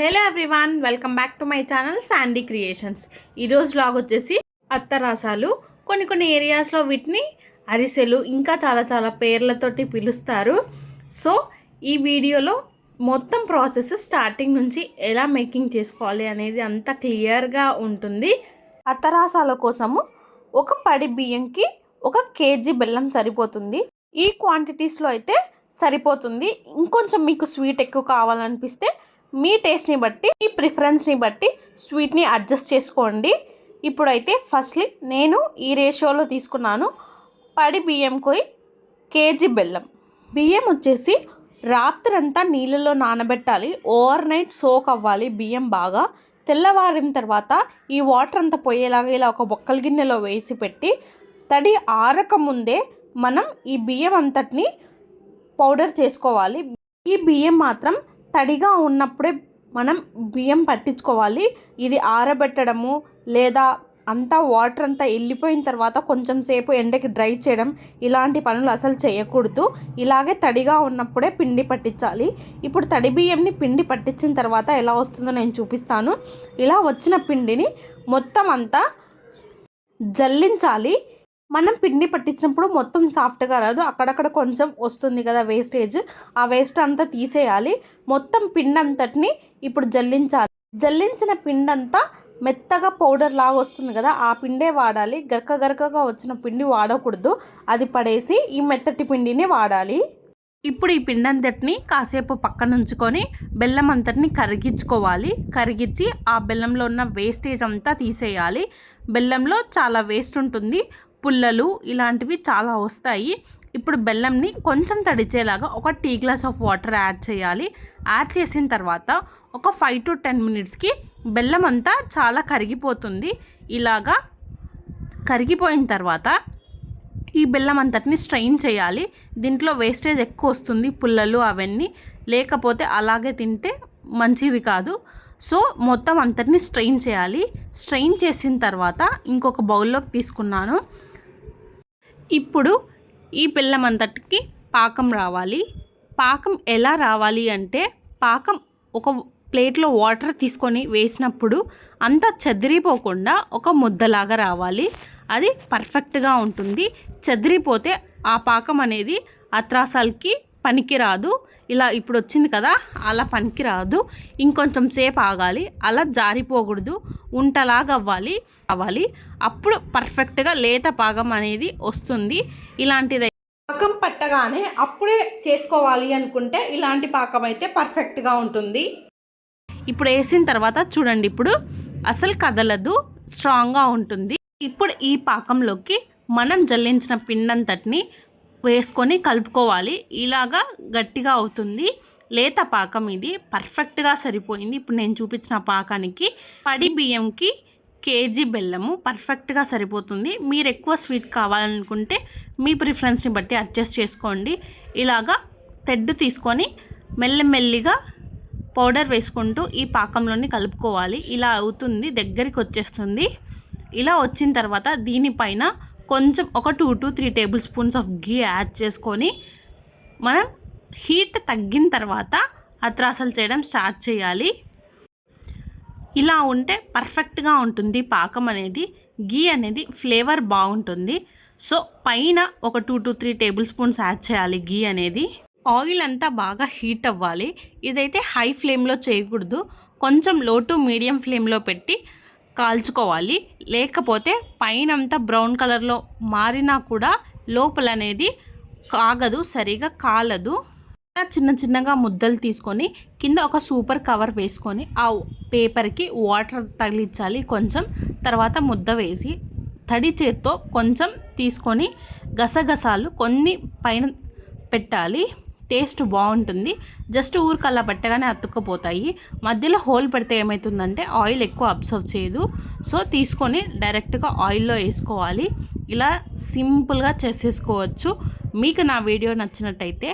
Hello everyone, welcome back to my channel Sandy creations. ఈరోజు vlog వచ్చేసి అత్తరసాలు. కొన్ని ఏరియాస్లో వీటిని అరిసెలు ఇంకా చాలా పేర్లతోటి పిలుస్తారు. సో ఈ వీడియోలో మొత్తం ప్రాసెస్ స్టార్టింగ్ నుంచి ఎలా మేకింగ్ చేసుకోవాలి అనేది అంత క్లియర్గా ఉంటుంది. అత్తరసాల కోసము ఒక పడి బియ్యంకి 1 కేజీ బెల్లం సరిపోతుంది. ఈ క్వాంటిటీస్లో అయితే సరిపోతుంది. ఇంకొంచెం మీకు స్వీట్ ఎక్కువ కావాలనిపిస్తే మీ టేస్ట్ని బట్టి, మీ ప్రిఫరెన్స్ని బట్టి స్వీట్ని అడ్జస్ట్ చేసుకోండి. ఇప్పుడైతే ఫస్ట్లీ నేను ఈ రేషియోలో తీసుకున్నాను. పడి బియ్యంకి కేజీ బెల్లం. బియ్యం వచ్చేసి రాత్రంతా నీళ్ళలో నానబెట్టాలి. ఓవర్ నైట్ సోక్ అవ్వాలి బియ్యం బాగా. తెల్లవారిన తర్వాత ఈ వాటర్ అంతా పోయేలాగా ఇలా ఒక బొక్కల గిన్నెలో వేసి పెట్టి తడి ఆరక ముందే మనం ఈ బియ్యం అంతటిని పౌడర్ చేసుకోవాలి. ఈ బియ్యం మాత్రం తడిగా ఉన్నప్పుడే మనం బియ్యం పట్టించుకోవాలి. ఇది ఆరబెట్టడము లేదా అంతా వాటర్ అంతా వెళ్ళిపోయిన తర్వాత కొంచెం సేపు ఎండకి డ్రై చేయడం ఇలాంటి పనులు అసలు చేయకూడదు. ఇలాగే తడిగా ఉన్నప్పుడే పిండి పట్టించాలి. ఇప్పుడు తడి బియ్యంని పిండి పట్టించిన తర్వాత ఎలా వస్తుందో నేను చూపిస్తాను. ఇలా వచ్చిన పిండిని మొత్తం అంతా జల్లించాలి. మనం పిండి పట్టించినప్పుడు మొత్తం సాఫ్ట్గా రాదు, అక్కడక్కడ కొంచెం వస్తుంది కదా వేస్టేజ్, ఆ వేస్ట్ అంతా తీసేయాలి. మొత్తం పిండి అంతటిని ఇప్పుడు జల్లించాలి. జల్లించిన పిండి అంతా మెత్తగా పౌడర్ లాగా వస్తుంది కదా, ఆ పిండే వాడాలి. గరకగా వచ్చిన పిండి వాడకూడదు, అది పడేసి ఈ మెత్తటి పిండిని వాడాలి. ఇప్పుడు ఈ పిండి అంతటిని కాసేపు పక్కన ఉంచుకొని బెల్లం అంతటిని కరిగించుకోవాలి. కరిగించి ఆ బెల్లంలో ఉన్న వేస్టేజ్ అంతా తీసేయాలి. బెల్లంలో చాలా వేస్ట్ ఉంటుంది, పుల్లలు ఇలాంటివి చాలా వస్తాయి. ఇప్పుడు బెల్లంని కొంచెం తడిచేలాగా 1 tea glass of water add చేయాలి. యాడ్ చేసిన తర్వాత ఒక 5 to 10 మినిట్స్కి బెల్లం అంతా చాలా కరిగిపోతుంది. ఇలాగా కరిగిపోయిన తర్వాత ఈ బెల్లం అంతటిని స్ట్రెయిన్ చేయాలి. దీంట్లో వేస్టేజ్ ఎక్కువ వస్తుంది, పుల్లలు అవన్నీ, లేకపోతే అలాగే తింటే మంచిది కాదు. సో మొత్తం అంతటిని స్ట్రెయిన్ చేయాలి. స్ట్రెయిన్ చేసిన తర్వాత ఇంకొక బౌల్లోకి తీసుకున్నాను. ఇప్పుడు ఈ బెల్లం అంతటికి పాకం రావాలి. పాకం ఎలా రావాలి అంటే, పాకం ఒక ప్లేట్లో వాటర్ తీసుకొని వేసినప్పుడు అంతా చెదిరిపోకుండా ఒక ముద్దలాగా రావాలి. అది పర్ఫెక్ట్గా ఉంటుంది. చెదిరిపోతే ఆ పాకం అనేది అత్రాసాలకి పనికిరాదు. ఇలా ఇప్పుడు వచ్చింది కదా, అలా పనికిరాదు. ఇంకొంచెం సేపు ఆగాలి. అలా జారిపోకూడదు, ఉంటలాగా అవ్వాలి. అప్పుడు పర్ఫెక్ట్గా లేత పాకం అనేది వస్తుంది. ఇలాంటిది పాకం పట్టగానే అప్పుడే చేసుకోవాలి అనుకుంటే ఇలాంటి పాకం అయితే పర్ఫెక్ట్గా ఉంటుంది. ఇప్పుడు వేసిన తర్వాత చూడండి, ఇప్పుడు అసలు కదలదు, స్ట్రాంగ్గా ఉంటుంది. ఇప్పుడు ఈ పాకంలోకి మనం జల్లించిన పిండంతటిని వేసుకొని కలుపుకోవాలి. ఇలాగా గట్టిగా అవుతుంది. లేత పాకం ఇది పర్ఫెక్ట్గా సరిపోయింది. ఇప్పుడు నేను చూపించిన పాకానికి పడి బియ్యంకి కేజీ బెల్లము పర్ఫెక్ట్గా సరిపోతుంది. మీరు ఎక్కువ స్వీట్ కావాలనుకుంటే మీ ప్రిఫరెన్స్ని బట్టి అడ్జస్ట్ చేసుకోండి. ఇలాగా తెడ్డు తీసుకొని మెల్లమెల్లిగా పౌడర్ వేసుకుంటూ ఈ పాకంలోని కలుపుకోవాలి. ఇలా అవుతుంది, దగ్గరికి వచ్చేస్తుంది. ఇలా వచ్చిన తర్వాత దీనిపైన కొంచెం ఒక 2 to 3 table spoons of ghee add చేసుకొని మనం హీట్ తగ్గిన తర్వాత అత్రాసలు చేయడం స్టార్ట్ చేయాలి. ఇలా ఉంటే పర్ఫెక్ట్గా ఉంటుంది పాకం అనేది. గీ అనేది ఫ్లేవర్ బాగుంటుంది. సో పైన ఒక 2 to 3 టేబుల్ స్పూన్స్ యాడ్ చేయాలి గీ అనేది. ఆయిల్ అంతా బాగా హీట్ అవ్వాలి. ఇదైతే హై ఫ్లేమ్లో చేయకూడదు, కొంచెం లో టు మీడియం ఫ్లేమ్లో పెట్టి కాల్చుకోవాలి. లేకపోతే పైన అంతా బ్రౌన్ కలర్లో మారినా కూడా లోపల అనేది కాగదు, సరిగా కాలదు. చిన్నగా ముద్దలు తీసుకొని కింద ఒక సూపర్ కవర్ వేసుకొని ఆ పేపర్కి వాటర్ తగిలించాలి కొంచెం. తర్వాత ముద్ద వేసి తడి చేత్తో కొంచెం తీసుకొని గసగసాలు కొన్ని పైన పెట్టాలి. టేస్ట్ బాగుంటుంది. జస్ట్ ఊరికల్లా పెట్టగానే అతుక్కపోతాయి. మధ్యలో హోల్ పెడితే ఏమవుతుందంటే ఆయిల్ ఎక్కువ అబ్జర్వ్ చేయదు. సో తీసుకొని డైరెక్ట్గా ఆయిల్లో వేసుకోవాలి. ఇలా సింపుల్గా చేసేసుకోవచ్చు. మీకు నా వీడియో నచ్చినట్టయితే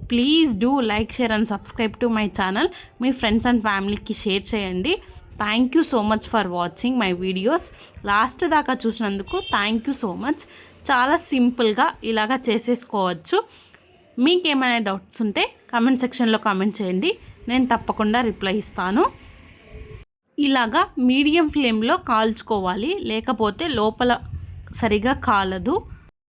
please do like, share and subscribe to my channel. Me friends and ఫ్యామిలీకి షేర్ చేయండి. Thank you so much for watching my videos. Last దాకా చూసినందుకు థ్యాంక్ యూ సో మచ్. చాలా సింపుల్గా ఇలాగా చేసేసుకోవచ్చు. మీకేమైనా డౌట్స్ ఉంటే కామెంట్ సెక్షన్లో కామెంట్ చేయండి, నేను తప్పకుండా రిప్లై ఇస్తాను. ఇలాగా మీడియం ఫ్లేమ్లో కాల్చుకోవాలి, లేకపోతే లోపల సరిగా కాలదు.